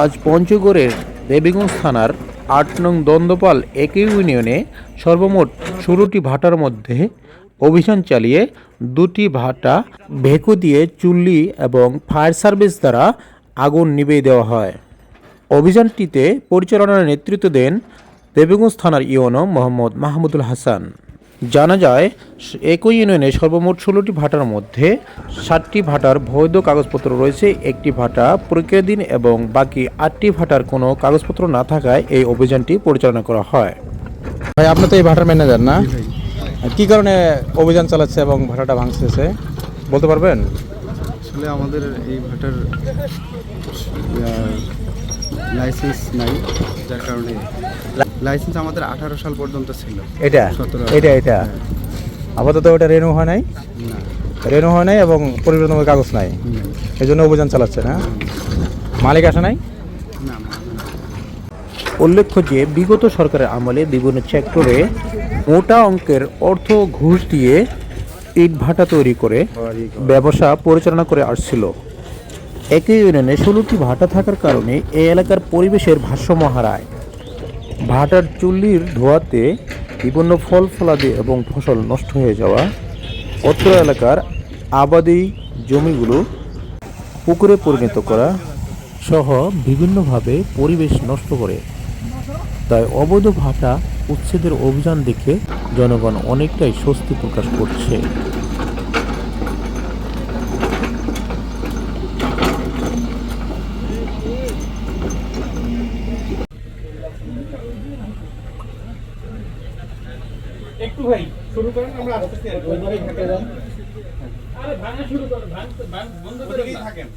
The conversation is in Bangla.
আজ পঞ্চগড়ের দেবীগঞ্জ থানার ৮ নং দন্দপাল একই ইউনিয়নে সর্বমোট ১৬টি ভাটার মধ্যে অভিযান চালিয়ে ২টি ভাটা ভেকু দিয়ে চুল্লি এবং ফায়ার সার্ভিস দ্বারা আগুন নিভিয়ে দেওয়া হয়। অভিযানটিতে পরিচালনার নেতৃত্ব দেন দেবীগঞ্জ থানার ইওনো মোহাম্মদ মাহমুদুল হাসান। জানা যায়, একই ইউনিয়নে সর্বমোট ১৬টি ভাটার মধ্যে ৭টি ভাটার বৈধ কাগজপত্র রয়েছে, একটি ভাটা প্রক্রিয়াধীন এবং বাকি ৮টি ভাটার কোনো কাগজপত্র না থাকায় এই অভিযানটি পরিচালনা করা হয়। ভাই, আপনি তো এই ভাটার ম্যানেজার না? কি কারণে অভিযান চালাচ্ছে এবং ভাটাটা ভাঙতেছে বলতে পারবেন? আসলে আমাদের এই ভাটার লাইসেন্স নাই, যার কারণে লাইসেন্স আমাদের 18 সাল পর্যন্ত ছিল। এটা 17 এটা আপাতত ওটা রেনু হয় নাই, না, রেনু হয় নাই এবং পরিবর্তনের কাগজ নাই, এই জন্য অভিযান চালাচ্ছে না। মালিক আসে নাই? না। উল্লেখ্য যে বিগত সরকারের আমলে বিভিন্ন সেক্টরে মোটা অঙ্কের অর্থ ঘুষ দিয়ে ইট ভাটা তৈরি করে ব্যবসা পরিচালনা করে আসছিল। একই ইউনিয়নে ১৬টি ভাটা থাকার কারণে এই এলাকার পরিবেশের ভারসাম্য হারায়। ভাটার চুল্লির ধোঁয়াতে বিভিন্ন ফল ফলাদি এবং ফসল নষ্ট হয়ে যাওয়া, অত্র এলাকার আবাদি জমিগুলো পুকুরে পরিণত করা সহ বিভিন্নভাবে পরিবেশ নষ্ট করে। তাই অবৈধ ভাটা উচ্ছেদের অভিযান দেখে জনগণ অনেকটাই স্বস্তি প্রকাশ করছে। একটু ভাই শুরু করেন, আমরা আসতেছি আর কি। আরে ভাঙা শুরু করেন, ভাঙ বন্ধ করে থাকেন।